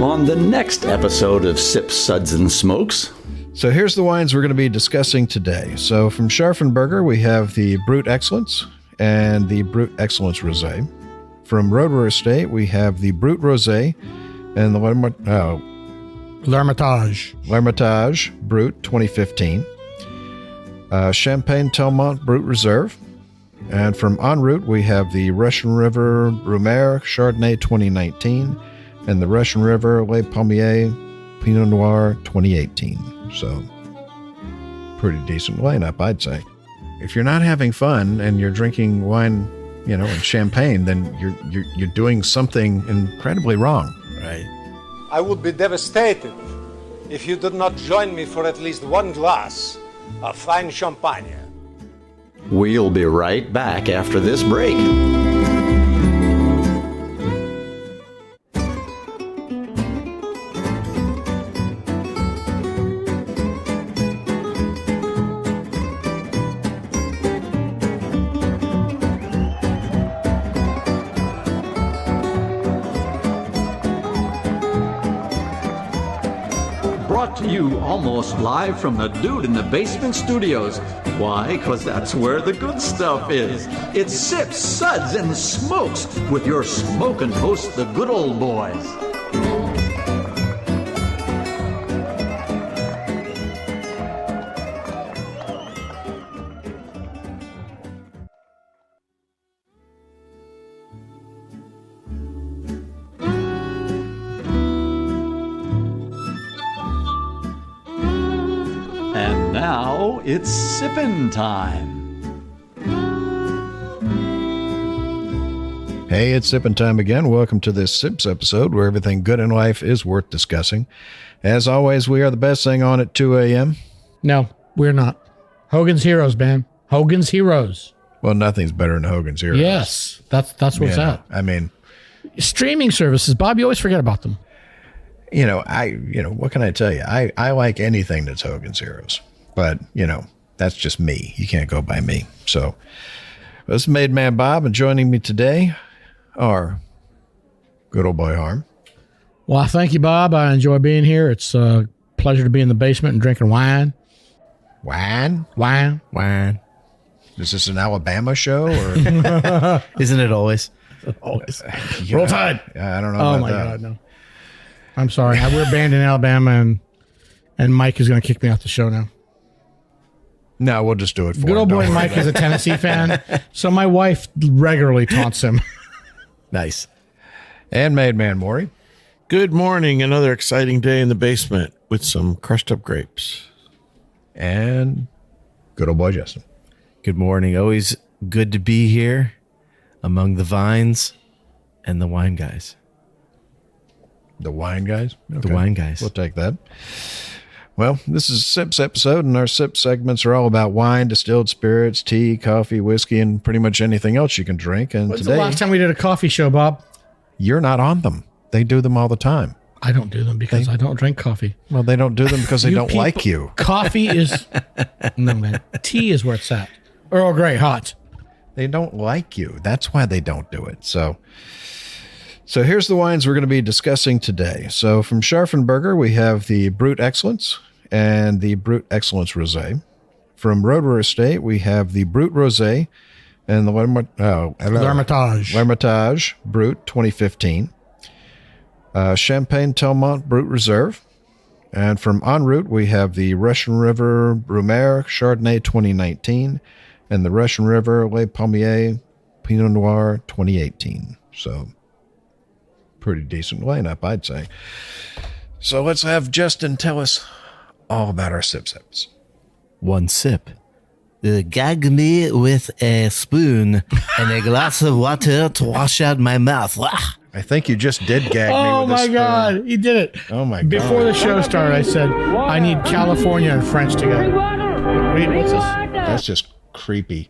on the next episode of Sips, Suds, and Smokes. So here's the wines we're going to be discussing today. So from Scharffenberger, we have the Brut Excellence and the Brut Excellence Rosé. From Roederer Estate, we have the Brut Rosé and the L'Hermitage Brut 2015. Champagne Telmont Brut Reserve. And from EnRoute, we have the Russian River Brewmair Chardonnay 2019 and the Russian River Palmier Pinot Noir 2018. So, pretty decent lineup, I'd say. If you're not having fun and you're drinking wine, and champagne, then you're doing something incredibly wrong. Right. I would be devastated if you did not join me for at least one glass of fine champagne. We'll be right back after this break. Brought to you almost live from the Dude in the Basement studios. Why? Because that's where the good stuff is. It's Sips, Suds, and Smokes with your smoking hosts, the good old boys. And now it's sippin' time. Hey, it's sipping time again. Welcome to this Sips episode where everything good in life is worth discussing. As always, we are the best thing on at 2 a.m. No, we're not. Hogan's Heroes, man. Hogan's Heroes. Well, nothing's better than Hogan's Heroes. Yes, that's what's up. I mean, streaming services, Bob, you always forget about them. What can I tell you? I like anything that's Hogan's Heroes, but that's just me. You can't go by me. So this is Made Man Bob, and joining me today are good old boy Harm. Well, thank you, Bob. I enjoy being here. It's a pleasure to be in the basement and drinking wine. Wine. Is this an Alabama show or Isn't it always? Always. Roll Tide. I don't know. Oh about my that. God, no. I'm sorry. We're banned in Alabama, and Mike is going to kick me off the show now. No, we'll just do it for Good him. old boy Don't worry Mike is a Tennessee fan, so my wife regularly taunts him. Nice. And Made Man Maury. Good morning. Another exciting day in the basement with some crushed up grapes. And good old boy Justin. Good morning. Always good to be here among the vines and the wine guys. The wine guys? Okay. The wine guys. We'll take that. Well, this is a Sips episode, and our Sip segments are all about wine, distilled spirits, tea, coffee, whiskey, and pretty much anything else you can drink. And When's today, the last time we did a coffee show, Bob? you're not on them. They do them all the time. I don't do them because I don't drink coffee. Well, they don't do them because they don't people- like you. Coffee is... No, man. Tea is where it's at. Earl Grey, hot. They don't like you. That's why they don't do it. So here's the wines we're going to be discussing today. So from Scharffenberger, we have the Brut Excellence and the Brut Excellence Rosé. From Roederer Estate, we have the Brut Rosé and the L'Hermitage Brut 2015. Champagne Telmont Brut Reserve. And from EnRoute, we have the Russian River Brewmair Chardonnay 2019 and the Russian River Palmier Pinot Noir 2018. So, pretty decent lineup, I'd say. So let's have Justin tell us all about our Sips episode. One sip. Gag me with a spoon and a glass of water to wash out my mouth. I think you just did gag me Oh with a my spoon. God, he did it. Oh my God. Before the show started, I said, I need California and French together. Wait, what's this? That's just creepy.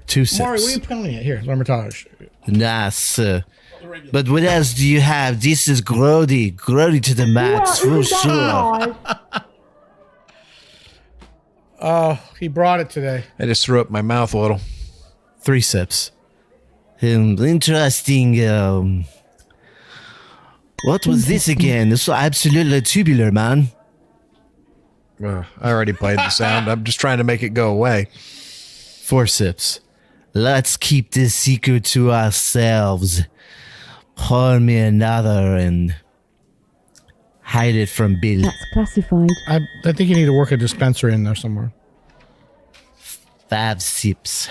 2 sips. Maury, what are you pounding at? Here, L'Hermitage. Nice. But what else do you have? This is grody to the max for sure. Oh, he brought it today. I just threw up my mouth a little. 3 sips. Interesting What was this again? It's so absolutely tubular, man. I already played the sound. I'm just trying to make it go away. 4 sips. Let's keep this secret to ourselves. Pour me another and hide it from Bill. That's classified. I think you need to work a dispenser in there somewhere. 5 sips.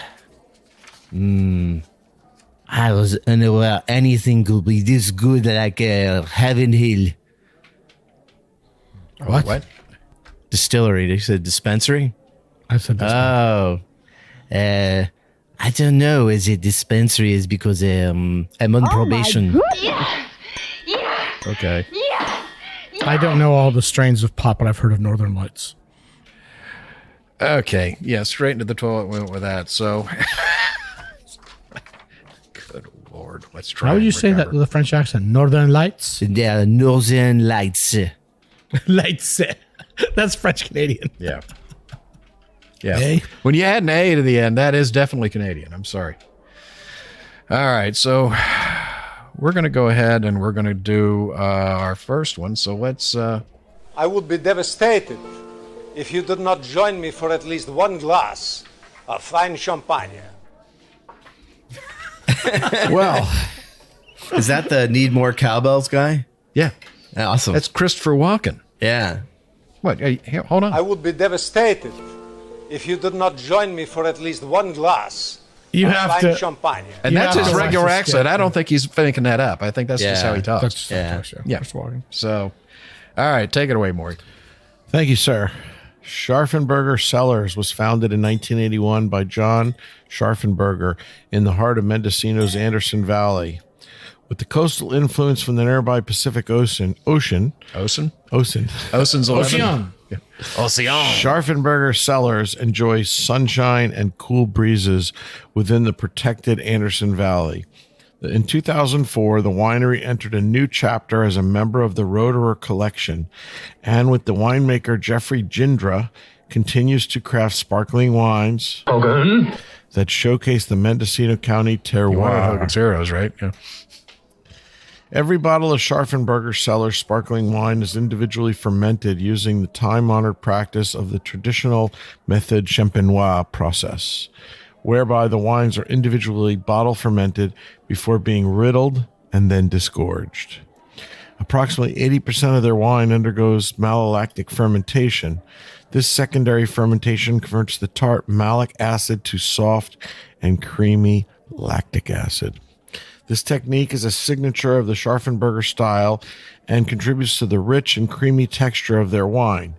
I was unaware anything could be this good like Heaven Hill. What? Distillery. They said dispensary? I said dispenser. Oh. I don't know. Is it dispensary? Is because I'm on probation. Okay. I don't know all the strains of pot, but I've heard of Northern Lights. Okay. Yeah, straight into the toilet we went with that. So, good Lord. Let's try. How would and you say that recover. with a French accent? Northern Lights? They are Northern Lights. Lights. That's French Canadian. Yeah. Yeah. A? When you add an A to the end, that is definitely Canadian. I'm sorry. All right. So we're going to go ahead and we're going to do our first one. So let's. I would be devastated if you did not join me for at least one glass of fine champagne. Well, Is that the Need More Cowbells guy? yeah. Awesome. That's Christopher Walken. yeah. What? Hey, here, hold on. I would be devastated if you did not join me for at least one glass You of have fine to. champagne. And You that's have his to watch regular the accent. skit. I don't think he's making that up. I think that's just Yeah. how he talks. That's Yeah. Yeah. Chris Walken. So, all right, take it away, Maury. Thank you, sir. Scharffenberger Cellars was founded in 1981 by John Scharffenberger in the heart of Mendocino's Anderson Valley. With the coastal influence from the nearby Pacific Ocean, Ocean? Ocean's 11. Scharffenberger Cellars enjoys sunshine and cool breezes within the protected Anderson Valley. In 2004, the winery entered a new chapter as a member of the Roederer Collection, and with the winemaker Jeffrey Jindra, continues to craft sparkling wines that showcase the Mendocino County terroir. Hogan's Heroes, right? Yeah. Every bottle of Scharffenberger Cellar sparkling wine is individually fermented using the time-honored practice of the traditional method champenois process, whereby the wines are individually bottle fermented before being riddled and then disgorged. Approximately 80% of their wine undergoes malolactic fermentation. This secondary fermentation converts the tart malic acid to soft and creamy lactic acid. This technique is a signature of the Scharffenberger style and contributes to the rich and creamy texture of their wine.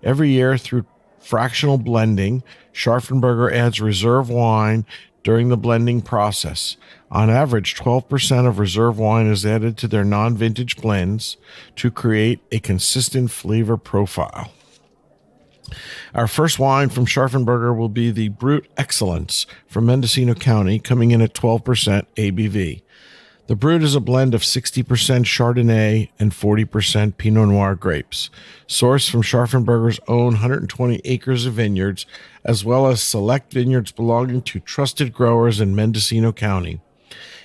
Every year, through fractional blending, Scharffenberger adds reserve wine during the blending process. On average, 12% of reserve wine is added to their non-vintage blends to create a consistent flavor profile. Our first wine from Scharffenberger will be the Brut Excellence from Mendocino County, coming in at 12% ABV. The Brut is a blend of 60% Chardonnay and 40% Pinot Noir grapes, sourced from Scharffenberger's own 120 acres of vineyards, as well as select vineyards belonging to trusted growers in Mendocino County.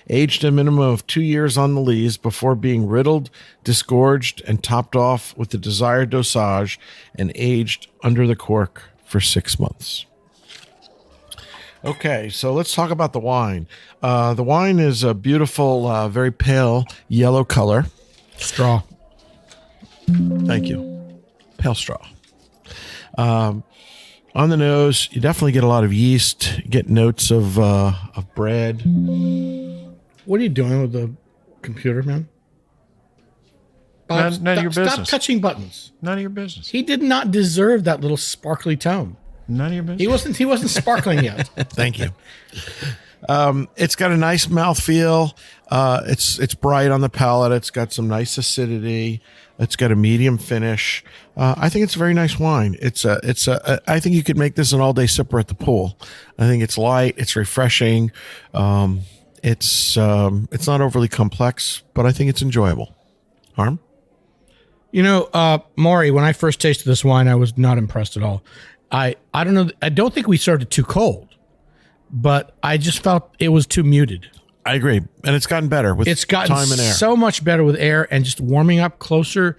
Aged a minimum of 2 years on the lees before being riddled, disgorged, and topped off with the desired dosage, and aged under the cork for 6 months. Okay, so let's talk about the wine. The wine is a beautiful, very pale yellow color. Straw. Thank you. Pale straw. On the nose, you definitely get a lot of yeast. You get notes of bread. What are you doing with the computer, man? Bob, None of your Stop business. touching buttons. None of your business. He did not deserve that little sparkly tone. None of your business. He wasn't sparkling yet. Thank you. It's got a nice mouthfeel. It's bright on the palate. It's got some nice acidity. It's got a medium finish. I think it's a very nice wine. I think you could make this an all-day sipper at the pool. I think it's light. It's refreshing. It's not overly complex, but I think it's enjoyable. Harm? You know, Maury, when I first tasted this wine, I was not impressed at all. I don't know. I don't think we served it too cold, but I just felt it was too muted. I agree. And it's gotten better with It's gotten time and air. so much better with air and just warming up closer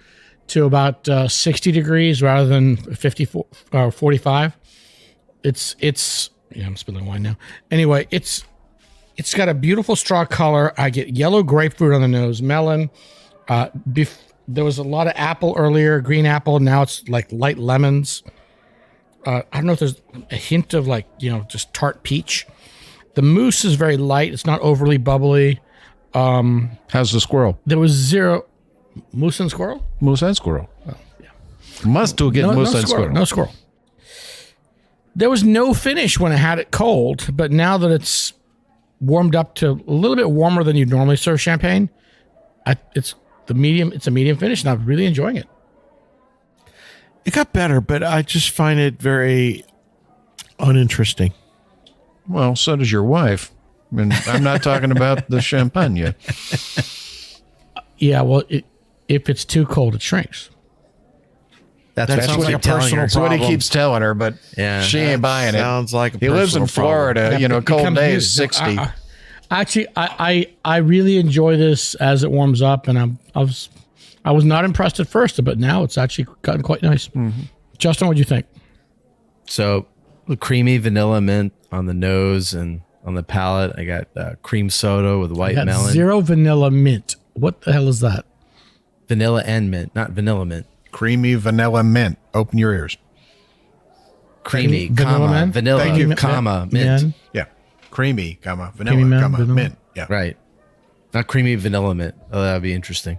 to about 60 degrees rather than 45. It's yeah, I'm spilling wine now. Anyway, it's got a beautiful straw color. I get yellow grapefruit on the nose, melon. There was a lot of apple earlier, green apple. Now it's like light lemons. I don't know if there's a hint of like, just tart peach. The mousse is very light. It's not overly bubbly. How's the squirrel? There was zero mousse and squirrel. Moose and squirrel. Must do get moose and squirrel. No squirrel. There was no finish when I had it cold, but now that it's warmed up to a little bit warmer than you'd normally serve champagne, it's a medium finish, and I'm really enjoying it. It got better, but I just find it very uninteresting. Well, so does your wife. And I'm not talking about the champagne yet. Yeah, well, if it's too cold, it shrinks. That's That sounds what like you're a telling personal her. That's what he problem. keeps telling her, but Yeah. she ain't buying it. Sounds like a He lives in personal Florida. It Cold becomes days, used. 60. Actually, I really enjoy this as it warms up, and I was not impressed at first, but now it's actually gotten quite nice. Mm-hmm. Justin, what do you think? So creamy vanilla mint on the nose and on the palate. I got cream soda with white Got melon. zero vanilla mint. What the hell is that? Vanilla and mint, not vanilla mint. Creamy vanilla mint. Open your ears. Creamy, Vanilla comma, mint? vanilla, Thank you. comma, mint. Yeah. Creamy, vanilla, Creamy mint, vanilla. mint. Yeah. Right. Not creamy vanilla mint. Oh, that would be interesting.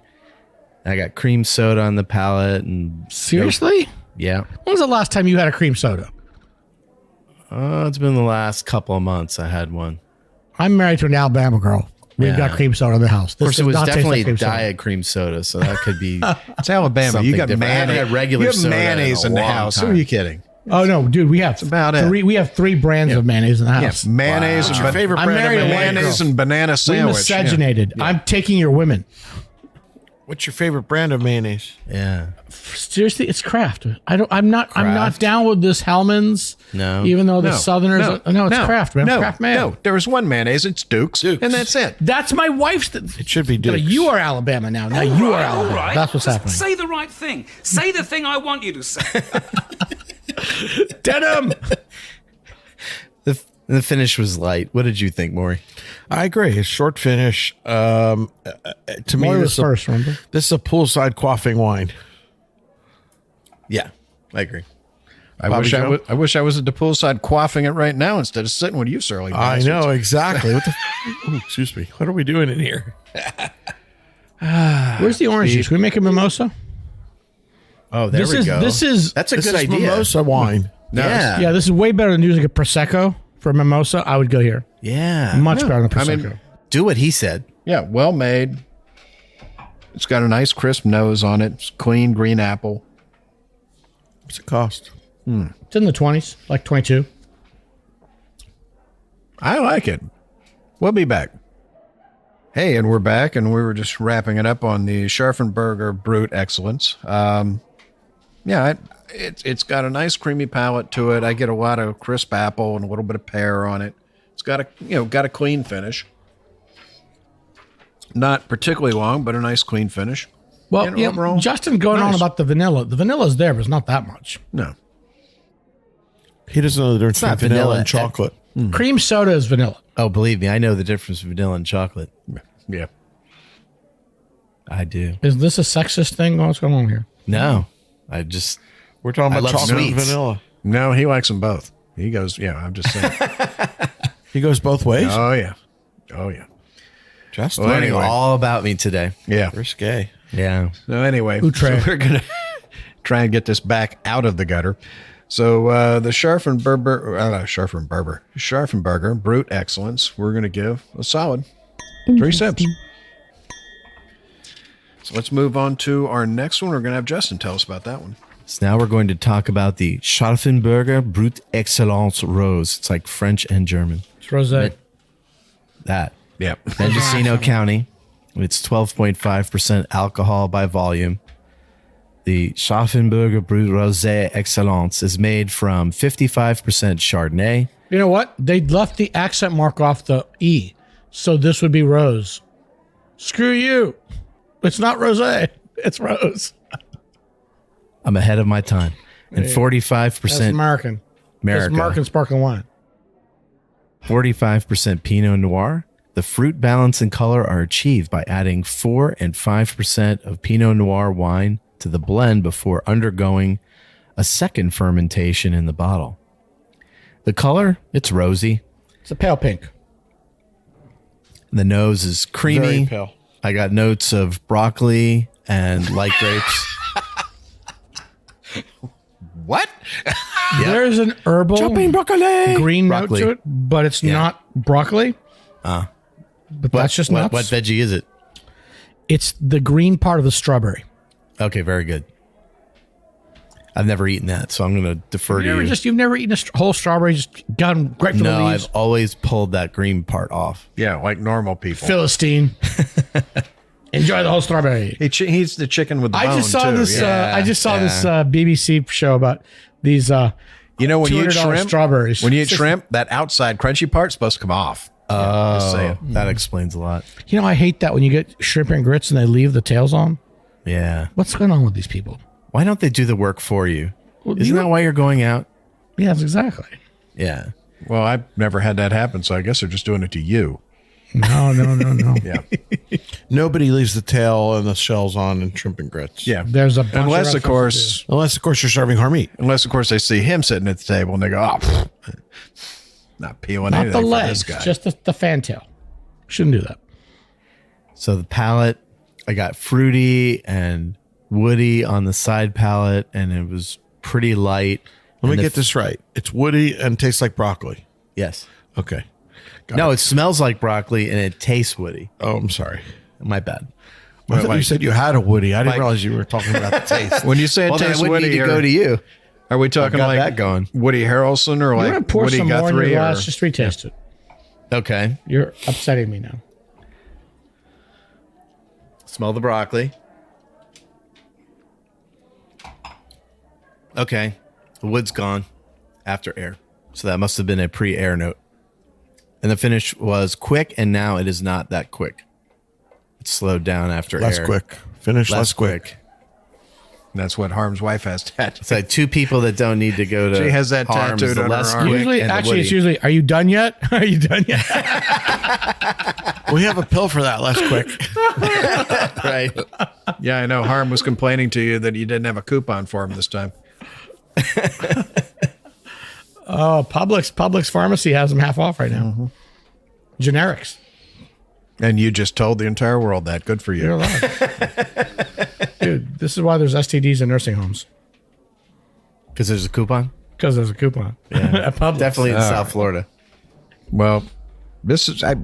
I got cream soda on the palate and Seriously? yeah. When was the last time you had a cream soda? It's been the last couple of months I had one. I'm married to an Alabama girl. We've got cream soda in the house. Of course, it was definitely diet cream soda, so that could be. It's Alabama. Something You got different. I haven't mayonnaise. had regular You have soda in mayonnaise a in the long house. Who time. are you kidding? Oh no, dude, we have about it. three. We have 3 brands of mayonnaise in the house. Yeah, mayonnaise What's and your favorite I'm brand married of to a white mayonnaise? mayonnaise and banana We sandwich. miscegenated. Yeah. I'm taking your women. What's your favorite brand of mayonnaise? Yeah. Seriously, it's Kraft. I'm not Kraft? down with this Hellman's. No. Even though the No, Southerners, no, it's Kraft, man. No, Kraft mayo. no. There was one mayonnaise. It's Duke's, and that's it. That's my wife's. It should be Duke's. You are Alabama now. Now you are Alabama. All right. That's what's Just happening. Say the right thing. Say the thing I want you to say. Denim. The finish was light. What did you think, Maury? I agree. A short finish. To me, Maury this was is a- first, remember? This is a poolside quaffing wine. Yeah, I agree. I Joe? wish I was at the poolside quaffing it right now instead of sitting with you, surly I bastards. know exactly. What the? Ooh, excuse me. What are we doing in here? Where's the orange juice? Can we make a mimosa? Oh, there This we is go. this is That's a This good is idea. mimosa wine. Yeah. yeah. This is way better than using a prosecco for mimosa. I would go here. Yeah. Much better than prosecco. mean- Do what he said. Yeah, well made. It's got a nice crisp nose on it. It's clean green apple. What's it cost? It's in the 20s, like 22. I like it. We'll be back. Hey, and we're back, and we were just wrapping it up on the Scharffenberger Brut Excellence. Yeah, it's got a nice creamy palate to it. I get a lot of crisp apple and a little bit of pear on it. It's got a clean finish. Not particularly long, but a nice clean finish. Well, And yeah, overall, Justin going on nice. about the vanilla. The vanilla's there, but it's not that much. No. He doesn't know the difference not between vanilla vanilla. and chocolate. Cream soda is vanilla. Oh, believe me, I know the difference between vanilla and chocolate. Yeah. I do. Is this a sexist thing? What's going on here? No, I just We're talking I about love chocolate and sweets. vanilla. No, he likes them both. He goes, yeah, I'm just saying. He goes both ways. Oh, yeah. Oh, yeah. Just Well, learning anyway. all about me today. Yeah. risque. Yeah. So anyway, Outre. so we're going to try and get this back out of the gutter. So the Scharffenberger Brut Excellence, we're going to give a solid 3 sips. So let's move on to our next one. We're going to have Justin tell us about that one. So now we're going to talk about the Scharffenberger Brut Excellence Rose. It's like French and German. It's rosé. That. Yeah. Mendocino County. It's 12.5% alcohol by volume. The Scharffenberger Brut Rosé Excellence is made from 55% Chardonnay. You know what? They left the accent mark off the E. So this would be rose. Screw you. It's not rosé. It's rose. I'm ahead of my time. And 45% That's American. That's American sparkling wine. 45% Pinot Noir. The fruit balance and color are achieved by adding 4 and 5% of Pinot Noir wine to the blend before undergoing a second fermentation in the bottle. The color, it's rosy. It's a pale pink. The nose is creamy. Very pale. I got notes of broccoli and light grapes. What? There's an herbal broccoli. green Broccoli. note to it, but it's not broccoli. But that's just nuts. What veggie is it? It's the green part of the strawberry. Okay, very good. I've never eaten that, so I'm going to defer to you. You've never eaten a whole strawberry, just gone right from the No, leaves? I've always pulled that green part off. Yeah, like normal people. Philistine. Enjoy the whole strawberry. He's the chicken with the bone, I just saw too. this. Yeah. I just saw this BBC show about these. You know, when you eat $200 shrimp, strawberries. when you eat shrimp, that outside crunchy part's supposed to come off. Just saying. That explains a lot. You know, I hate that when you get shrimp and grits and they leave the tails on. Yeah. What's going on with these people? Why don't they do the work for you? Well, Isn't that why you're going out? Yes, exactly. Yeah. Well, I've never had that happen, so I guess they're just doing it to you. No. Yeah. Nobody leaves the tail and the shells on in shrimp and grits. Yeah. There's a bunch Unless, of of course, Unless, of course, you're serving Harmeet. they see him sitting at the table and they go, oh, not peeling not anything the for legs, this guy. just the fantail. Shouldn't do that. So the palate, I got fruity and woody on the side palate, and it was pretty light. Let me And get this right. It's woody and tastes like broccoli. Yes. Okay. No, it smells like broccoli and it tastes woody. Oh, I'm sorry. My bad. I thought you said you had a woody. I didn't Like- realize you were talking about the taste. When you say it Well, then I tastes wouldn't Woody, need to go to you. are we talking got like that going. Woody Harrelson or You like want to pour Woody some more in your Guthrie? glass? Or, Just retaste it. Okay. You're upsetting me now. Smell the broccoli. Okay. The wood's gone after air. So that must have been a pre-air note. And the finish was quick, and now it is not that quick. It's slowed down after Less air. quick. Finish less quick. that's what Harm's wife has tattooed. It's like two people that don't need to go to She has that Harms, tattooed the on her less arm. quick Usually, and the actually, it's woody. usually, are you done yet? Are you done yet? We have a pill for that less quick. right. Yeah, I know. Harm was complaining to you that you didn't have a coupon for him this time. Oh, Publix Pharmacy has them half off right now. Generics. And you just told the entire world that. Good for You're you. allowed. Dude, this is why there's STDs in nursing homes. Because there's a coupon? Because there's a coupon. At Publix. Definitely in South Florida. Well, this is I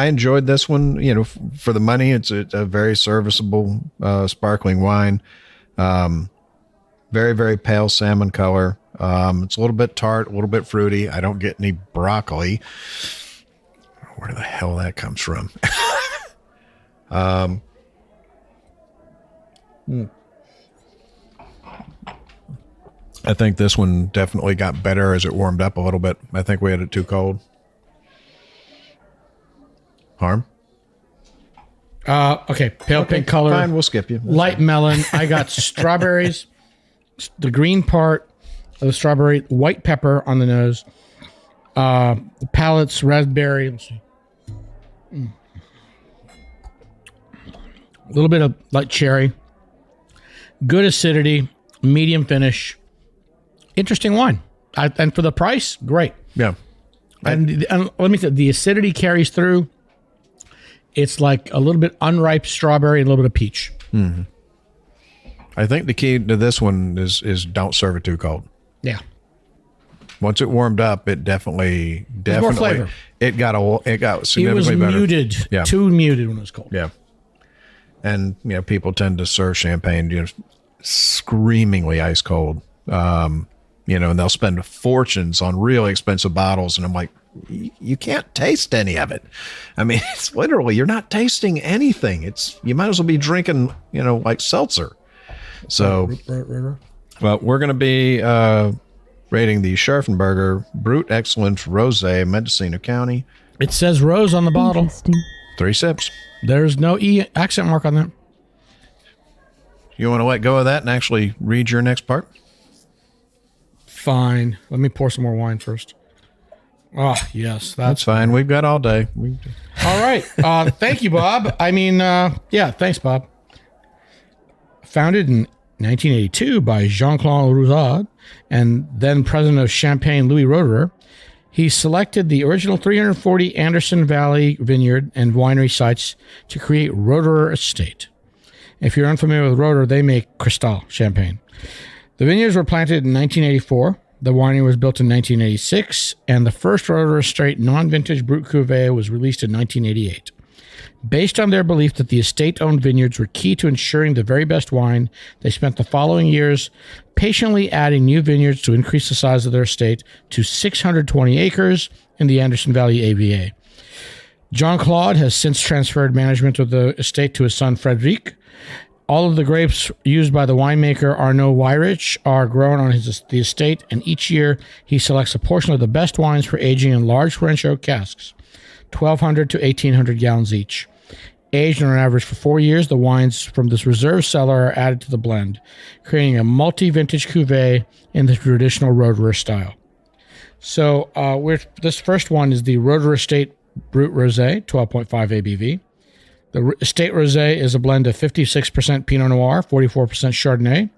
enjoyed this one. You know, for the money, it's a very serviceable sparkling wine. Very, very pale salmon color. It's a little bit tart, a little bit fruity. I don't get any broccoli. Where the hell that comes from? I think this one definitely got better as it warmed up a little bit. I think we had it too cold. Harm? Okay, pale pink color. Fine, we'll skip you. Light melon. I got strawberries, the green part of the strawberry, white pepper on the nose, the palate's raspberry. Let's see. A little bit of light cherry. Good acidity, medium finish. Interesting wine. And for the price, great. Yeah. And let me say, the acidity carries through. It's like a little bit unripe strawberry and a little bit of peach. I think the key to this one is don't serve it too cold. Yeah. Once it warmed up, it definitely more flavor. it got It was significantly better. muted. Yeah. Too muted when it was cold. Yeah. And you know, people tend to serve champagne, you know, screamingly ice cold. You know, and they'll spend fortunes on really expensive bottles, and I'm like, you can't taste any of it. I mean, it's literally, you're not tasting anything. You might as well be drinking, you know, like seltzer. So, well, we're going to be rating the Scharffenberger Brut Excellence Rosé, Mendocino County, It says rose on the bottle. Interesting. 3 sips. There's no E accent mark on that. You want to let go of that and actually read your next part? Fine. Let me pour some more wine first. Oh, yes. That's fine. We've got all day. All right. Thank you, Bob. I mean, yeah, thanks, Bob. Founded in 1982 by Jean-Claude Rouzard and then president of Champagne, Louis Roederer, he selected the original 340 Anderson Valley vineyard and winery sites to create Roederer Estate. If you're unfamiliar with Roederer, they make Cristal champagne. The vineyards were planted in 1984. The winery was built in 1986, and the first Roederer Estate non-vintage Brut cuvée was released in 1988. Based on their belief that the estate-owned vineyards were key to ensuring the very best wine, they spent the following years patiently adding new vineyards to increase the size of their estate to 620 acres in the Anderson Valley AVA. Jean-Claude has since transferred management of the estate to his son Frédéric. All of the grapes used by the winemaker Arnaud Weyrich are grown on the estate, and each year he selects a portion of the best wines for aging in large French oak casks, 1,200 to 1,800 gallons each. Aged on an average for 4 years, the wines from this reserve cellar are added to the blend, creating a multi-vintage cuvée in the traditional Roederer style. So this first one is the Roederer Estate Brut Rosé, 12.5 ABV. The Estate Rosé is a blend of 56% Pinot Noir, 44% Chardonnay.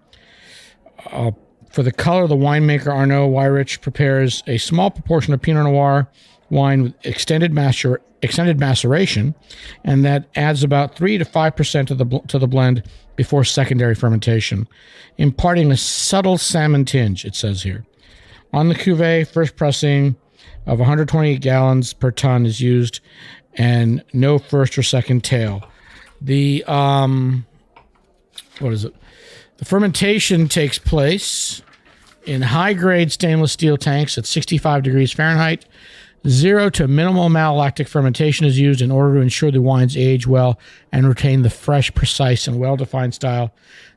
For the color, the winemaker Arnaud Weyrich prepares a small proportion of Pinot Noir wine with extended maceration, and that adds about 3 to 5% to the blend before secondary fermentation, imparting a subtle salmon tinge, it says here. On the cuvée, first pressing of 128 gallons per ton is used, and no first or second tail. The The fermentation takes place in high-grade stainless steel tanks at 65 degrees Fahrenheit. 0 to minimal malolactic fermentation is used in order to ensure the wines age well and retain the fresh, precise, and well-defined style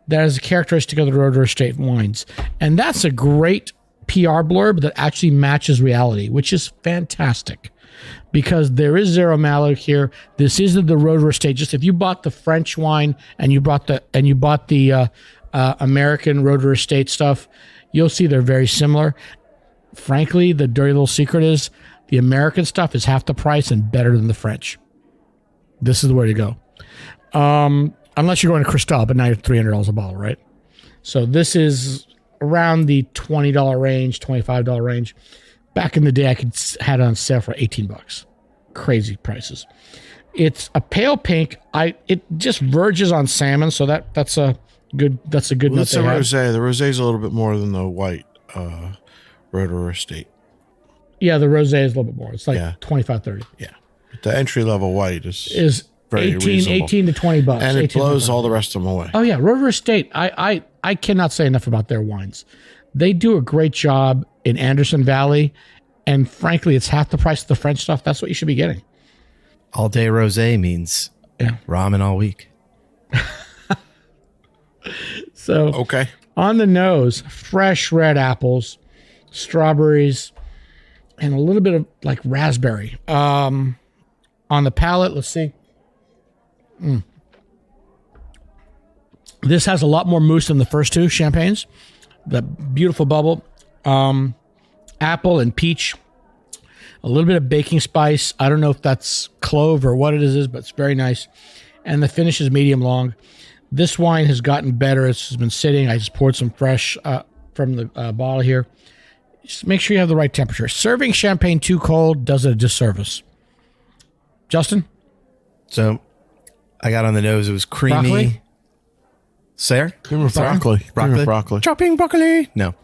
that is a characteristic of the Roederer Estate wines. And that's a great PR blurb that actually matches reality, which is fantastic. Because there is zero mallow here. This isn't the Roederer Estate. Just if you bought the French wine and you bought the American Roederer Estate stuff, you'll see they're very similar. Frankly, the dirty little secret is the American stuff is half the price and better than the French. This is the way to go. Unless you're going to Cristal, but now you're $300 a bottle, right? So this is around the $20 range, $25 range. Back in the day, I had it on sale for $18. Crazy prices. It's a pale pink. It just verges on salmon, so that's a good nut. It's a rosé. The rosé is a little bit more than the white Roederer Estate. Yeah, the rosé is a little bit more. It's like 25, 30. Yeah, but the entry level white is very 18 to $20, and it blows all the rest of them away. Oh yeah, Roederer Estate. I cannot say enough about their wines. They do a great job in Anderson Valley, and frankly, it's half the price of the French stuff. That's what you should be getting. All day rosé means ramen all week. So okay, on the nose, fresh red apples, strawberries, and a little bit of like raspberry. On the palate, let's see. This has a lot more mousse than the first two champagnes. The beautiful bubble, apple and peach, a little bit of baking spice. I don't know if that's clove or what it is, but it's very nice. And the finish is medium long. This wine has gotten better. It's been sitting. I just poured some fresh from the bottle here. Just make sure you have the right temperature. Serving champagne too cold does it a disservice. Justin? So I got on the nose. It was creamy. Broccoli? Sarah? Cream of broccoli. Cream of broccoli. Chopping broccoli. No.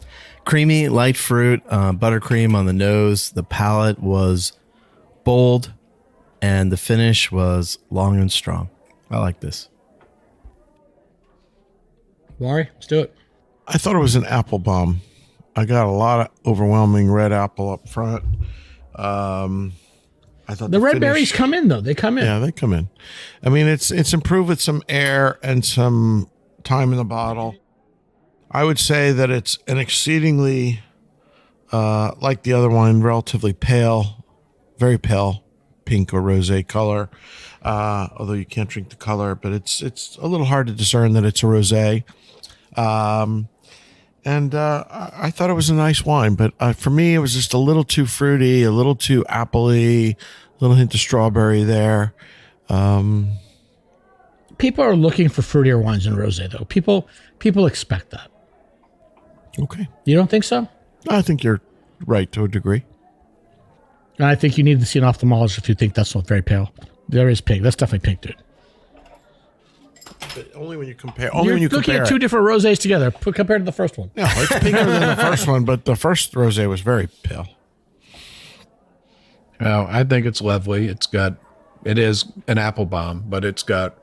Creamy, light fruit, buttercream on the nose. The palate was bold, and the finish was long and strong. I like this. Maury, let's do it. I thought it was an apple bomb. I got a lot of overwhelming red apple up front. I thought the red berries come in, though. They come in. Yeah, they come in. I mean, it's improved with some air and some time in the bottle. I would say that it's an exceedingly, like the other wine, relatively pale, very pale pink or rosé color, although you can't drink the color, but it's a little hard to discern that it's a rosé. I thought it was a nice wine, but for me, it was just a little too fruity, a little too appley, a little hint of strawberry there. People are looking for fruitier wines in rosé, though. People expect that. Okay. You don't think so? I think you're right to a degree. And I think you need to see an ophthalmologist if you think that's not very pale. There is pink. That's definitely pink, dude. But only when you compare. You're looking at two different rosés together compared to the first one. Yeah, it's pinker than the first one, but the first rosé was very pale. Well, I think it's lovely. It is an apple bomb, but it's got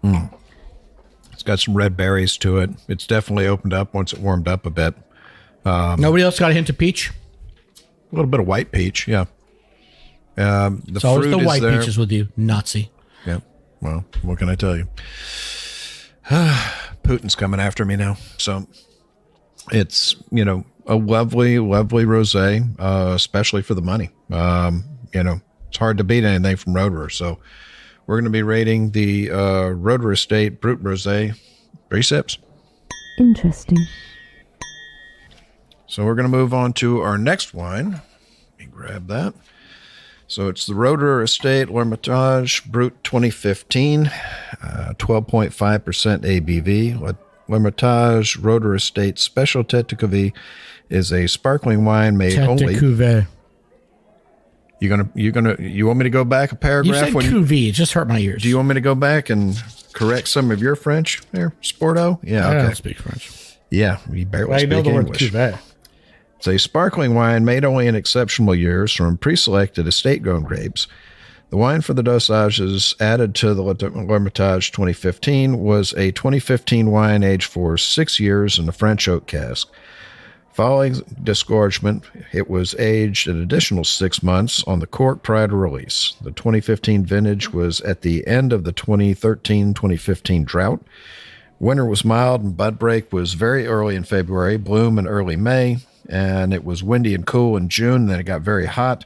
some red berries to it. It's definitely opened up once it warmed up a bit. Nobody else got a hint of peach? A little bit of white peach, yeah. It's always the white peaches with you, Nazi. Yeah. Well, what can I tell you? Putin's coming after me now. So it's, a lovely, lovely rosé, especially for the money. It's hard to beat anything from Roederer. So we're going to be rating the Roederer Estate Brut Rosé 3 sips. Interesting. So we're going to move on to our next wine. Let me grab that. So it's the Roederer Estate L'Hermitage Brut 2015, 12.5% ABV. L'Hermitage Roederer Estate Special Tête de Cuvée is a sparkling wine made Tête only. de Cuvée. You want me to go back a paragraph? You said cuvée. It just hurt my ears. Do you want me to go back and correct some of your French there, Sporto? Yeah, I okay. don't speak French. Yeah, you barely I speak know the word English. cuvée. It's a sparkling wine made only in exceptional years from pre-selected estate-grown grapes. The wine for the dosages added to the L'Hermitage 2015 was a 2015 wine aged for 6 years in a French oak cask. Following disgorgement, it was aged an additional 6 months on the cork prior to release. The 2015 vintage was at the end of the 2013-2015 drought. Winter was mild and bud break was very early in February, bloom in early May, and it was windy and cool in June, and then it got very hot.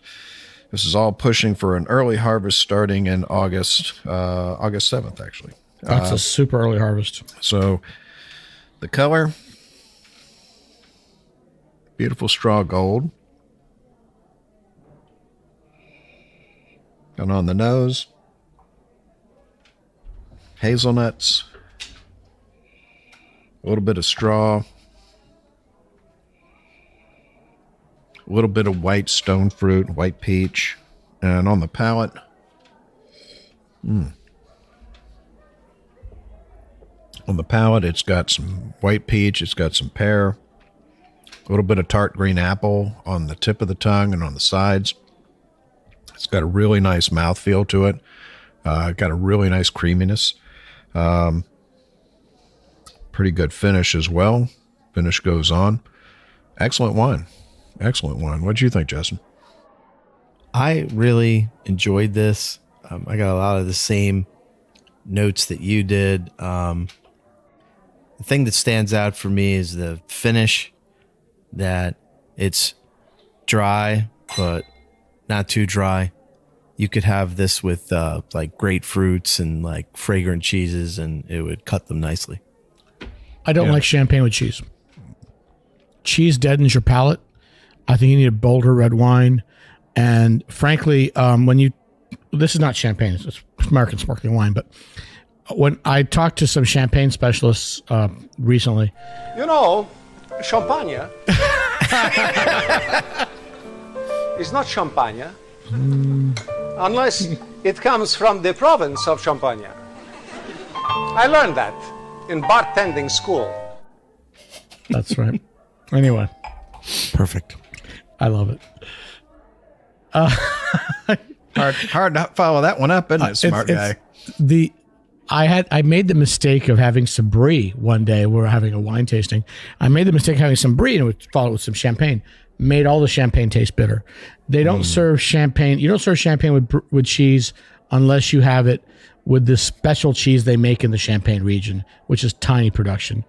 This is all pushing for an early harvest starting in August 7th, actually. That's a super early harvest. So the color, beautiful straw gold. And on the nose, hazelnuts, a little bit of straw, a little bit of white stone fruit, white peach, and on the palate, on the palate, it's got some white peach, it's got some pear, a little bit of tart green apple on the tip of the tongue and on the sides. It's got a really nice mouthfeel to it. Got a really nice creaminess. Pretty good finish as well. Finish goes on. Excellent wine. Excellent wine. What do you think, Justin? I really enjoyed this. I got a lot of the same notes that you did. The thing that stands out for me is the finish, that it's dry, but not too dry. You could have this with like grapefruits and like fragrant cheeses, and it would cut them nicely. I don't like champagne with cheese. Cheese deadens your palate. I think you need a bolder red wine. And frankly, this is not champagne, it's American sparkling wine, but when I talked to some champagne specialists recently. Champagne is not champagne unless it comes from the province of Champagne. I learned that in bartending school. That's right. Anyway. Perfect. I love it. Hard to follow that one up, isn't it, smart guy? I made the mistake of having some brie one day. We were having a wine tasting. I made the mistake of having some brie and would follow it with some champagne. Made all the champagne taste bitter. They don't serve champagne. You don't serve champagne with cheese unless you have it with this special cheese they make in the Champagne region, which is tiny production.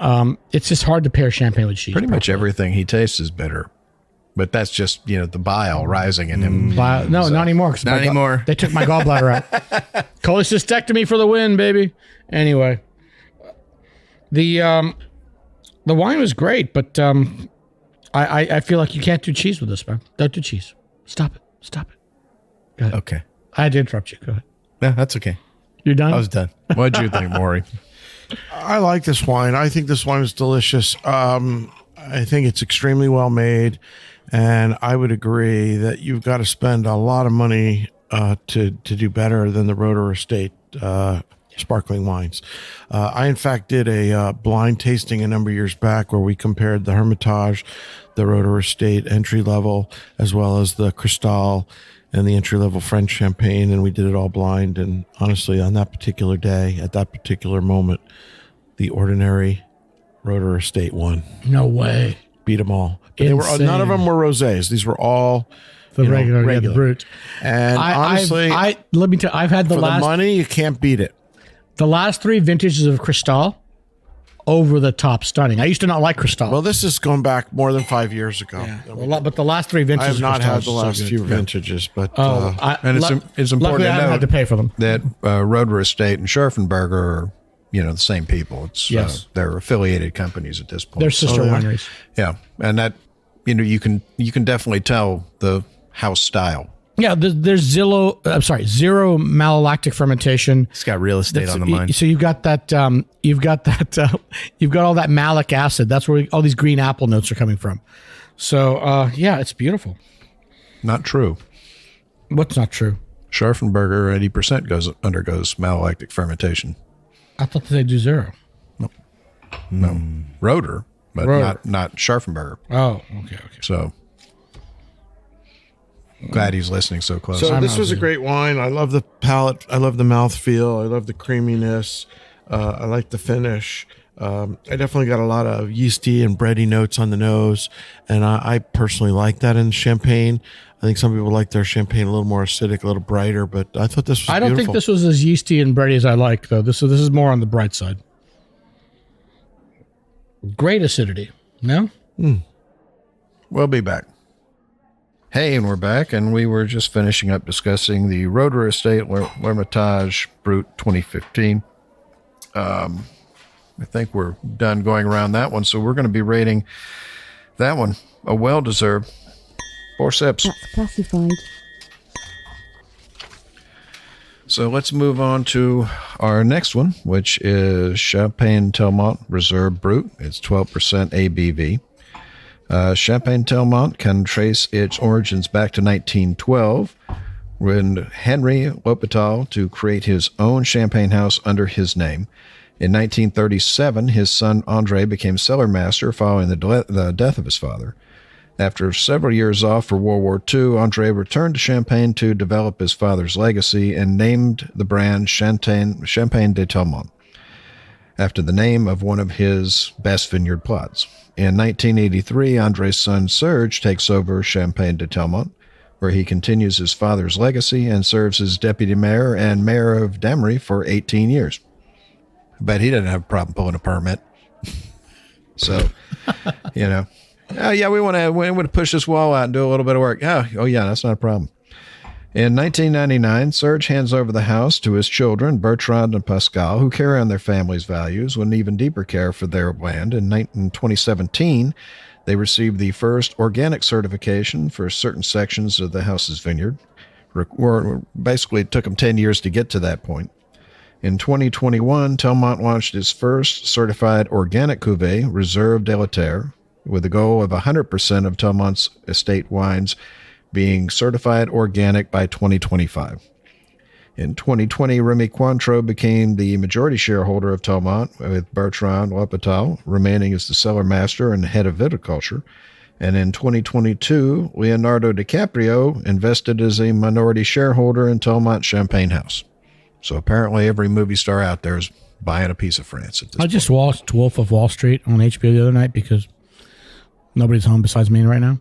It's just hard to pair champagne with cheese. Pretty much everything he tastes is bitter. But that's just, the bile rising in him. No, not anymore. 'Cause Not anymore. They took my gallbladder out. Cholecystectomy for the win, baby. Anyway, the wine was great, but I feel like you can't do cheese with this, man. Don't do cheese. Stop it. Go ahead. Okay. I had to interrupt you. Go ahead. No, that's okay. You're done? I was done. What'd you think, Maury? I like this wine. I think this wine is delicious. I think it's extremely well made, and I would agree that you've got to spend a lot of money to do better than the Roederer Estate sparkling wines. I, in fact, did a blind tasting a number of years back where we compared the Hermitage, the Roederer Estate entry level, as well as the Cristal and the entry level French champagne, and we did it all blind. And honestly, on that particular day, at that particular moment, the ordinary Roederer Estate won. No way. Beat them all. But none of them were rosés. These were all The regular. Yeah, the Brut. And honestly, let me tell you, I've had for the money, you can't beat it. The last 3 vintages of Cristal, over the top stunning. I used to not like Cristal. Well, this is going back more than 5 years ago. Yeah. But the last 3 vintages I have not of Cristal had the last few vintages, but and it's important luckily to I haven't note had to pay for them. that Roederer Estate and Scharffenberger are, the same people. It's Yes. they're affiliated companies at this point. They're sister wineries. Yeah, and that you can definitely tell the house style. Yeah, there's zero malolactic fermentation. It's got real estate on the mind. So you've got that. You've got all that malic acid. That's where all these green apple notes are coming from. So yeah, it's beautiful. Not true. What's not true? Scharffenberger 80% undergoes malolactic fermentation. I thought they do 0. No, Roederer, but Roederer. not Scharffenberger. Oh, okay. So glad he's listening so close. So this was a great wine. I love the palate. I love the mouthfeel. I love the creaminess. I like the finish. I definitely got a lot of yeasty and bready notes on the nose, and I personally like that in champagne. I think some people like their champagne a little more acidic, a little brighter, but I thought this was I don't beautiful. think this was as yeasty and bready as I like, though. This is more on the bright side. Great acidity. No? We'll be back. Hey, and we're back, and we were just finishing up discussing the Roederer Estate L'Hermitage Brut 2015. I think we're done going around that one, so we're going to be rating that one a well-deserved 4 sips. That's classified. So let's move on to our next one, which is Champagne Telmont Reserve Brut. It's 12% ABV. Champagne Telmont can trace its origins back to 1912, when Henry L'Hôpital to create his own champagne house under his name. In 1937, his son André became cellar master following the death of his father. After several years off for World War II, André returned to Champagne to develop his father's legacy and named the brand Champagne de Telmont, after the name of one of his best vineyard plots. In 1983, André's son Serge takes over Champagne de Telmont, where he continues his father's legacy and serves as deputy mayor and mayor of Damery for 18 years. But he didn't have a problem pulling a permit. So, yeah, we want to push this wall out and do a little bit of work. Oh yeah, that's not a problem. In 1999, Serge hands over the house to his children, Bertrand and Pascal, who carry on their family's values with an even deeper care for their land. In 2017, they received the first organic certification for certain sections of the house's vineyard. Basically, it took them 10 years to get to that point. In 2021, Telmont launched its first certified organic cuvée, Reserve de la Terre, with the goal of 100% of Telmont's estate wines being certified organic by 2025. In 2020, Remy Cointreau became the majority shareholder of Telmont, with Bertrand L'Hôpital remaining as the cellar master and head of viticulture. And in 2022, Leonardo DiCaprio invested as a minority shareholder in Telmont Champagne House. So apparently every movie star out there is buying a piece of France at this point. I just watched Wolf of Wall Street on HBO the other night because nobody's home besides me right now.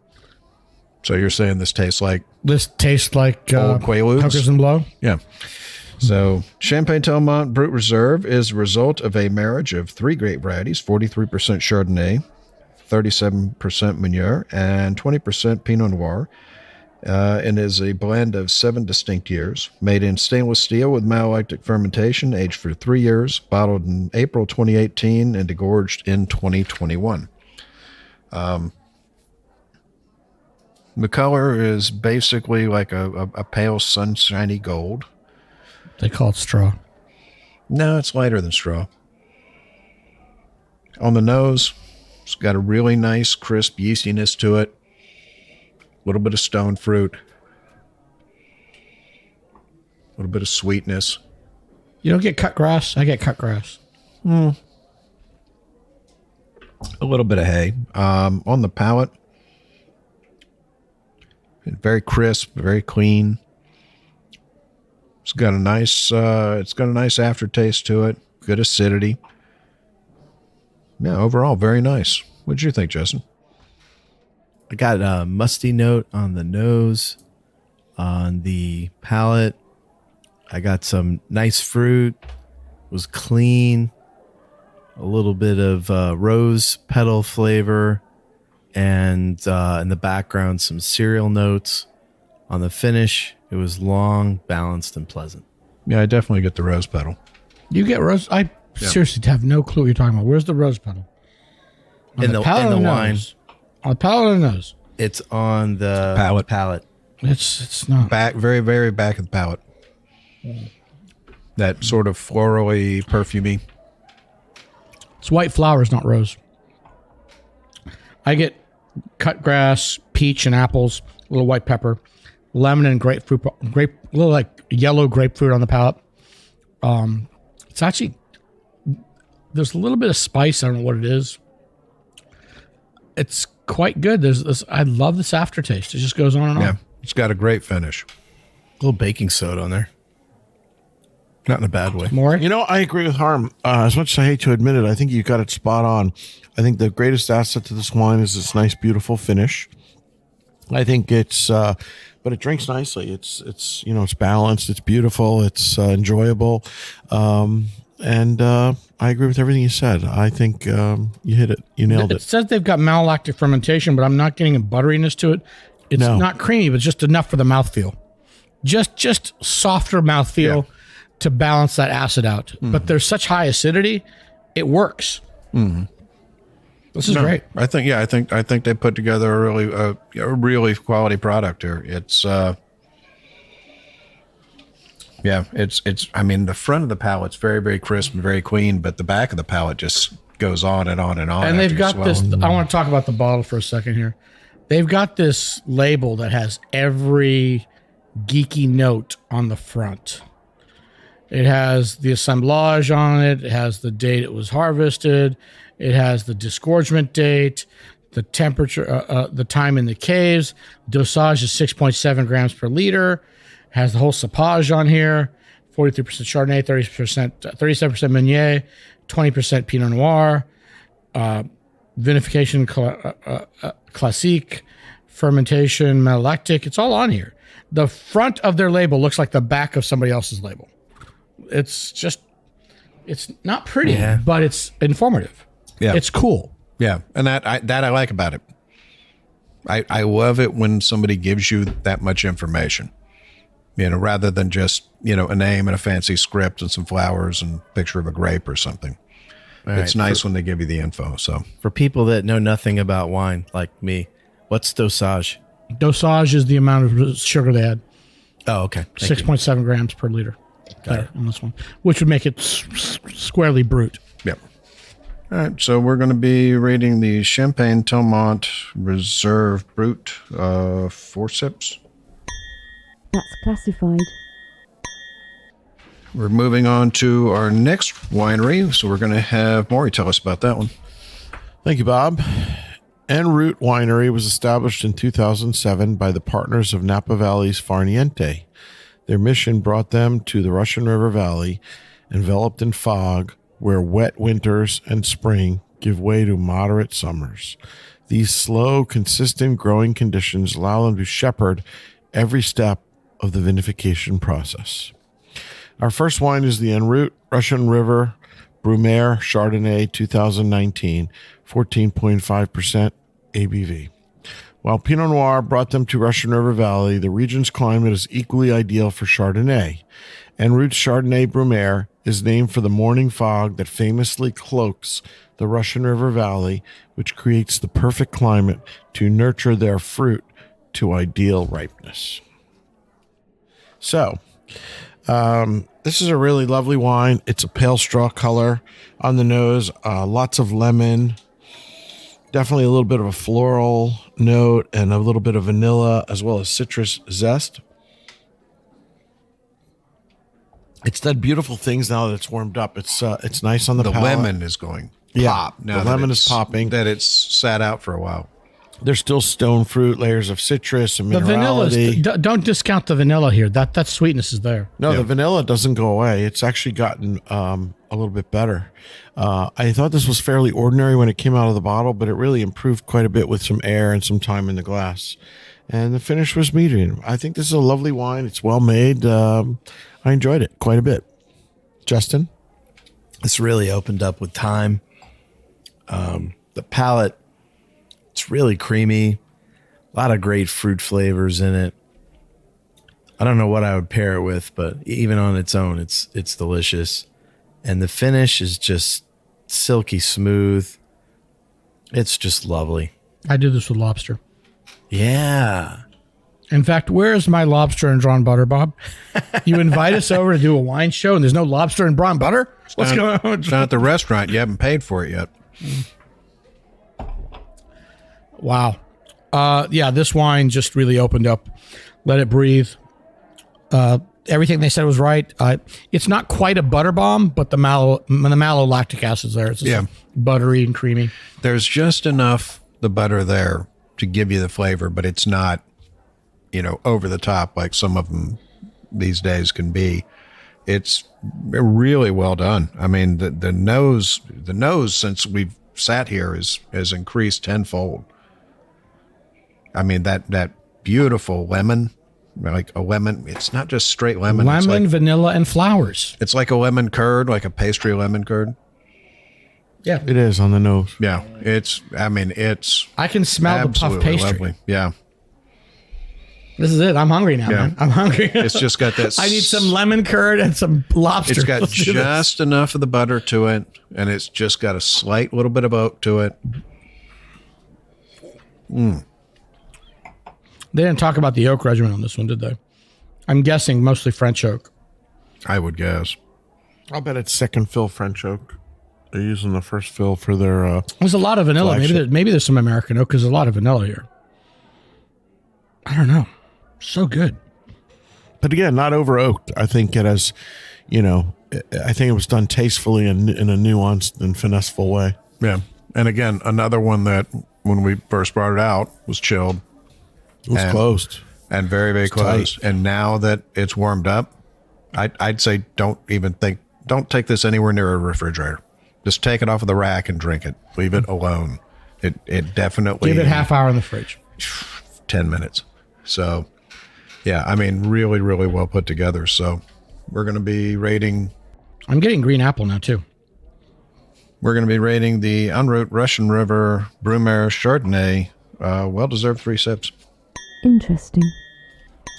So you're saying this tastes like old Quaaludes? Hookers and Blow? Yeah. So Champagne Telmont Brut Reserve is a result of a marriage of 3 grape varieties, 43% Chardonnay, 37% Meunier, and 20% Pinot Noir, and is a blend of 7 distinct years. Made in stainless steel with malolactic fermentation, aged for 3 years, bottled in April 2018, and degorged in 2021. The color is basically like a pale sunshiny gold. They call it straw. No, it's lighter than straw. On the nose, it's got a really nice, crisp yeastiness to it. A little bit of stone fruit. A little bit of sweetness. You don't get cut grass? I get cut grass. A little bit of hay. On the palate, very crisp, very clean. It's got a nice aftertaste to it. Good acidity. Yeah, overall, very nice. What did you think, Justin? I got a musty note on the nose, on the palate. I got some nice fruit. It was clean. A little bit of rose petal flavor, and in the background, some cereal notes. On the finish, it was long, balanced, and pleasant. Yeah, I definitely get the rose petal. You get rose? I seriously have no clue what you're talking about. Where's the rose petal? On In the palate or wine. nose? On the palate or the nose? It's on the palate. It's not. Back, very, very back of the palate. That sort of florally, perfumey. It's white flowers, not rose. I get cut grass, peach and apples, a little white pepper, lemon and grapefruit, a little like yellow grapefruit on the palate. It's actually, there's a little bit of spice. I don't know what it is. It's quite good. There's this. I love this aftertaste. It just goes on and on. Yeah, it's got a great finish. A little baking soda on there. Not in a bad way. Maury? You know, I agree with Harm. As much as I hate to admit it, I think you got it spot on. I think the greatest asset to this wine is its nice, beautiful finish. I think it's, but it drinks nicely. It's balanced. It's beautiful. It's enjoyable. And I agree with everything you said. I think you hit it. You nailed It it. says they've got malolactic fermentation, but I'm not getting a butteriness to it. It's No. not creamy, but just enough for the mouthfeel. Just softer mouthfeel to balance that acid out. But there's such high acidity, it works. This is great. I think they put together a really quality product here. It's it's I mean, the front of the palate's very, very crisp and very clean, but the back of the palate just goes on and on and on. And they've after got you this. swallow. I want to talk about the bottle for a second here. They've got this label that has every geeky note on the front. It has the assemblage on it. It has the date it was harvested. It has the disgorgement date, the temperature, the time in the caves. Dosage is 6.7 grams per liter. Has the whole cepage on here. 43% Chardonnay, 37% Meunier, 20% Pinot Noir. Vinification classique, fermentation malolactic. It's all on here. The front of their label looks like the back of somebody else's label. It's not pretty, but it's informative. Yeah. It's cool. Yeah, and that I like about it. I love it when somebody gives you that much information, rather than just a name and a fancy script and some flowers and picture of a grape or something. It's nice when they give you the info. So For people that know nothing about wine, like me, what's dosage? Dosage is the amount of sugar they add. Oh, okay. Thank you. 6.7 grams per liter. There, on this one, which would make it squarely Brut. yeah. All right, so we're going to be rating the Champagne Telmont Reserve Brut 4 sips. That's classified. We're moving on to our next winery, so we're going to have Maury tell us about that one. Thank you, Bob. EnRoute Winery was established in 2007 by the partners of Napa Valley's Farniente. Their mission brought them to the Russian River Valley, enveloped in fog, where wet winters and spring give way to moderate summers. These slow, consistent growing conditions allow them to shepherd every step of the vinification process. Our first wine is the EnRoute Russian River Brewmair Chardonnay 2019, 14.5% ABV. While Pinot Noir brought them to Russian River Valley, the region's climate is equally ideal for Chardonnay. EnRoute's Chardonnay Brewmair is named for the morning fog that famously cloaks the Russian River Valley, which creates the perfect climate to nurture their fruit to ideal ripeness. So, this is a really lovely wine. It's a pale straw color on the nose, lots of lemon, definitely a little bit of a floral note and a little bit of vanilla as well as citrus zest. It's done beautiful things now that it's warmed up. It's nice on the palate. Lemon is going pop. Yeah, the lemon is popping. That it's sat out for a while. There's still stone fruit, layers of citrus and The vanilla, minerality. don't discount the vanilla here. That sweetness is there. No, the vanilla doesn't go away. It's actually gotten a little bit better. I thought this was fairly ordinary when it came out of the bottle, but it really improved quite a bit with some air and some time in the glass. And the finish was medium. I think this is a lovely wine. It's well made. I enjoyed it quite a bit. Justin? It's really opened up with time. The palate, it's really creamy. A lot of great fruit flavors in it. I don't know what I would pair it with, but even on its own, it's delicious. And the finish is just silky smooth. It's just lovely. I do this with lobster. Yeah. In fact, where is my lobster and drawn butter, Bob? You invite us over to do a wine show and there's no lobster and drawn butter? What's going on? It's not at the restaurant. You haven't paid for it yet. Wow. Yeah, this wine just really opened up. Let it breathe. Everything they said was right. It's not quite a butter bomb, but the malolactic acid's there. It's just buttery and creamy. There's just enough the butter there to give you the flavor, but it's not, over the top like some of them these days can be. It's really well done. I mean, the nose since we've sat here has increased tenfold. I mean, that beautiful lemon, like a lemon. It's not just straight lemon. Lemon, vanilla, and flowers. It's like a lemon curd, like a pastry lemon curd. Yeah, It is on the nose. Yeah, it's I can smell the puff absolutely pastry. lovely. Yeah, This is it. I'm hungry now, man. I'm hungry. it's just got that. I need some lemon curd and some lobster. It's got Let's do this. just enough of the butter to it, and it's just got a slight little bit of oak to it. They didn't talk about the oak regimen on this one, did they? I'm guessing mostly French oak. I would guess. I'll bet it's second fill French oak. They're using the first fill for their... There's a lot of vanilla. Maybe there's some American oak because there's a lot of vanilla here. I don't know. So good. But again, not over oaked. I think it has, I think it was done tastefully and in a nuanced and finesseful way. Yeah, and again, another one that when we first brought it out was chilled. It was closed. And very, very close. Tight. And now that it's warmed up, I'd say don't take this anywhere near a refrigerator. Just take it off of the rack and drink it. Leave it alone. It definitely... Give it half hour in the fridge. 10 minutes. So, yeah, I mean, really, really well put together. So we're going to be rating... I'm getting green apple now, too. We're going to be rating the EnRoute Russian River Brewmair Chardonnay. Well-deserved 3 sips. Interesting.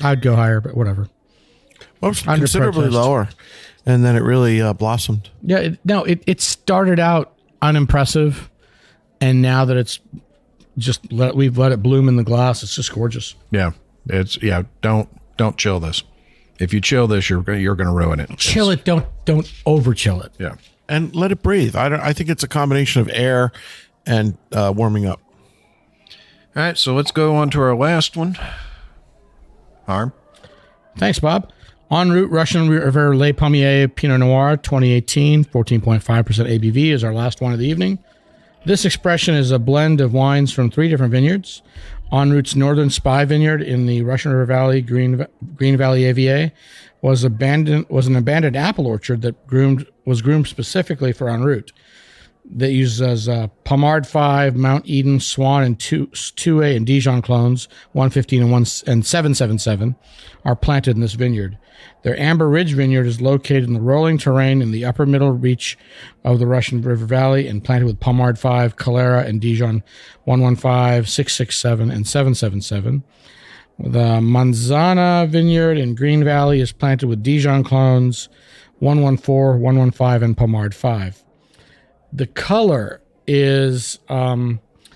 I'd go higher, but whatever. Well, it's Under considerably protest. lower. And then it really blossomed. Yeah, it started out unimpressive, and now that it's just we've let it bloom in the glass, it's just gorgeous. Yeah, don't chill this. If you chill this, you're going to ruin it. Chill it, don't over chill it. Yeah, And let it breathe. I think it's a combination of air and warming up. All right, so let's go on to our last one. Harm. Thanks, Bob. EnRoute Russian River Les Palmiers Pinot Noir 2018, 14.5% ABV is our last one of the evening. This expression is a blend of wines from 3 different vineyards. EnRoute's Northern Spy Vineyard in the Russian River Valley, Green Valley AVA, was an abandoned apple orchard that was groomed specifically for EnRoute. that uses Palmier 5, Mount Eden, Swan, and 2A and Dijon clones, 115 and 777, are planted in this vineyard. Their Amber Ridge vineyard is located in the rolling terrain in the upper middle reach of the Russian River Valley and planted with Palmier 5, Calera, and Dijon 115, 667, and 777. The Manzana vineyard in Green Valley is planted with Dijon clones 114, 115, and Palmier 5. The color is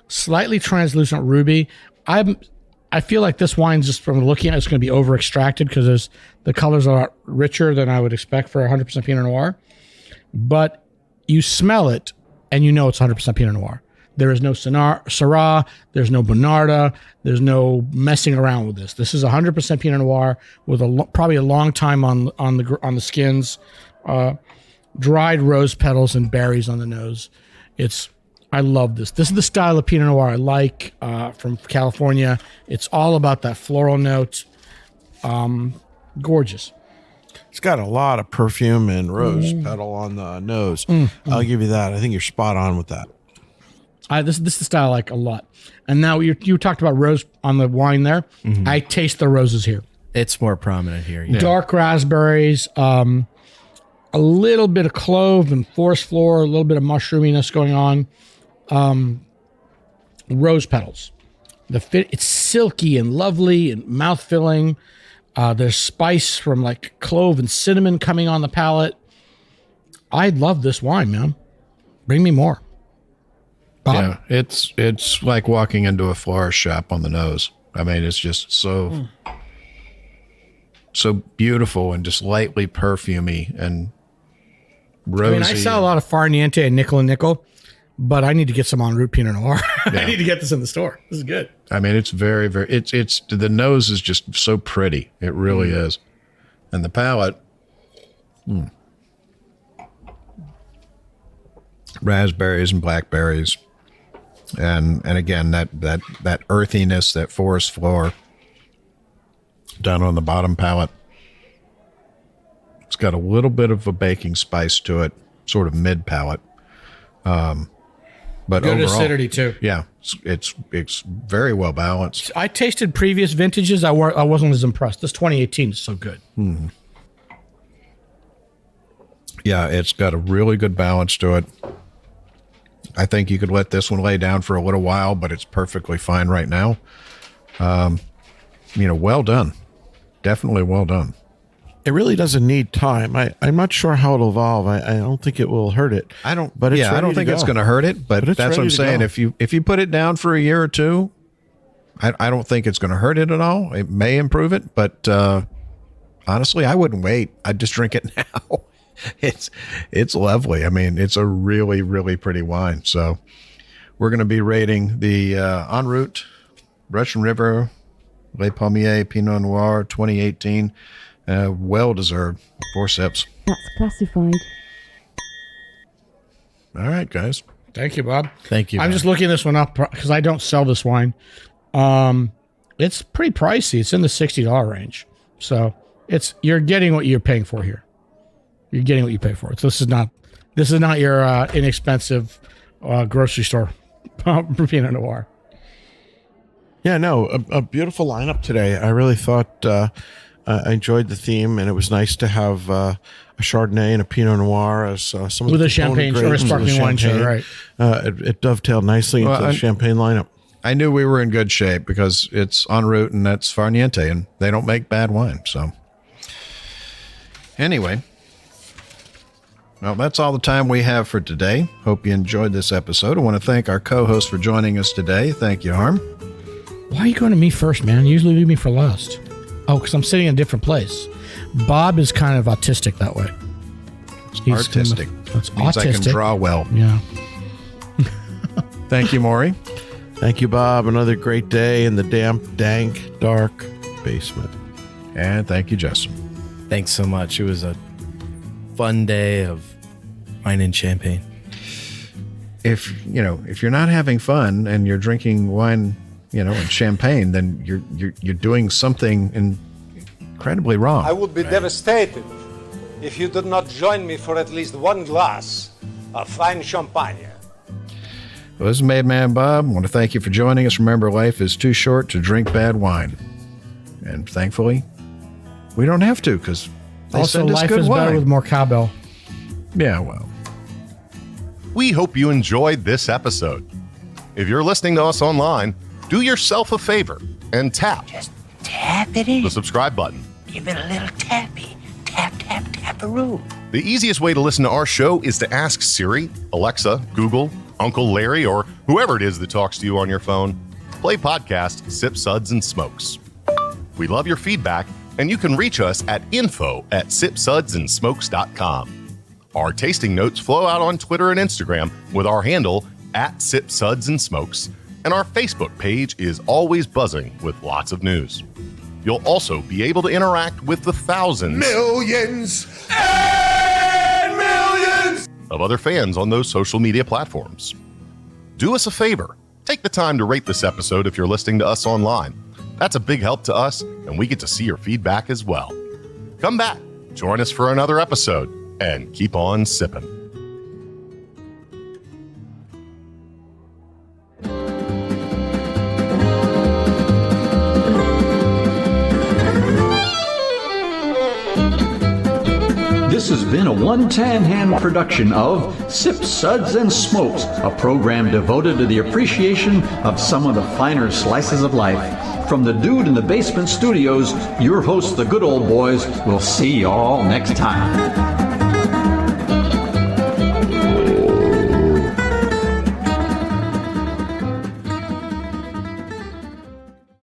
slightly translucent ruby. I feel like this wine, just from looking at it, it's going to be over extracted because the colors are a lot richer than I would expect for 100% Pinot Noir. But you smell it and you know it's 100% Pinot Noir. There is no Syrah, there's no Bonarda, there's no messing around with this. This is 100% Pinot Noir with probably a long time on the skins, dried rose petals and berries on the nose. I love this. This is the style of Pinot Noir I like from California. It's all about that floral note. Gorgeous. It's got a lot of perfume and rose petal on the nose. I'll give you that. I think you're spot on with that. This is the style I like a lot. And now you talked about rose on the wine there. I taste the roses here. It's more prominent here. Yeah. Dark raspberries, a little bit of clove and forest floor, a little bit of mushroominess going on. Rose petals. It's silky and lovely and mouth-filling. There's spice from like clove and cinnamon coming on the palate. I love this wine, man. Bring me more. Bob? Yeah, it's like walking into a florist shop on the nose. I mean, it's just so beautiful and just lightly perfumey and rosy. I mean, I sell a lot of Farniente and Nickel, but I need to get some EnRoute Pinot Noir. I need to get this in the store. This is good. I mean, it's very, very, it's the nose is just so pretty. It really is. And the palate, raspberries and blackberries. And again, that earthiness, that forest floor down on the bottom palate. It's got a little bit of a baking spice to it, sort of mid palate. But good overall, acidity too. Yeah, it's very well balanced. I tasted previous vintages. I wasn't as impressed. This 2018 is so good. Yeah, it's got a really good balance to it. I think you could let this one lay down for a little while, but it's perfectly fine right now. Well done. Definitely well done. It really doesn't need time. I'm not sure how it'll evolve. I don't think it will hurt it. I don't think it's going to hurt it, but that's what I'm saying. If you put it down for a year or two, I don't think it's going to hurt it at all. It may improve it, but honestly, I wouldn't wait. I'd just drink it now. It's lovely. I mean, it's a really, really pretty wine. So we're going to be rating the EnRoute Russian River Les Palmiers Pinot Noir 2018. Well-deserved. 4 sips. That's classified. All right, guys. Thank you, Bob. Thank you. I'm just looking this one up because I don't sell this wine. It's pretty pricey. It's in the $60 range. So you're getting what you're paying for here. You're getting what you pay for. So this is not your inexpensive grocery store Pinot Noir. Yeah, no, a beautiful lineup today. I really thought I enjoyed the theme, and it was nice to have a Chardonnay and a Pinot Noir as some of with the a champagne or a sparkling wine show, right? It dovetailed nicely into the champagne lineup. I knew we were in good shape because it's EnRoute and that's Farniente, and they don't make bad wine. So anyway. Well, that's all the time we have for today. Hope you enjoyed this episode. I want to thank our co-host for joining us today. Thank you, Harm. Why are you going to me first, man? You usually leave me for last. Oh, because I'm sitting in a different place. Bob is kind of autistic that way. He's artistic. That's means autistic. I can draw well. Yeah. Thank you, Maury. Thank you, Bob. Another great day in the damp, dank, dark basement. And thank you, Justin. Thanks so much. It was a fun day of wine and champagne. If you're not having fun and you're drinking wine, and champagne, then you're doing something incredibly wrong. I would be devastated if you did not join me for at least one glass of fine champagne. Well, this is Made Man Bob. I want to thank you for joining us. Remember, life is too short to drink bad wine. And thankfully, we don't have to, because they Also, send us life good is wine. better with more cowbell. Yeah, well. We hope you enjoyed this episode. If you're listening to us online, do yourself a favor and tap Tap it in. the subscribe button. Give it a little tappy. Tap, tap, tap-a-roo. The easiest way to listen to our show is to ask Siri, Alexa, Google, Uncle Larry, or whoever it is that talks to you on your phone. Play podcast Sip Suds and Smokes. We love your feedback, and you can reach us at info@sipsudsandsmokes.com. Our tasting notes flow out on Twitter and Instagram with our handle @SipSudsAndSmokes, and our Facebook page is always buzzing with lots of news. You'll also be able to interact with the thousands of other fans on those social media platforms. Do us a favor. Take the time to rate this episode if you're listening to us online. That's a big help to us, and we get to see your feedback as well. Come back, join us for another episode, and keep on sipping. This has been a One Tan Hand production of Sip Suds and Smokes, a program devoted to the appreciation of some of the finer slices of life. From the Dude in the Basement Studios, your hosts, the Good Old Boys, will see you all next time.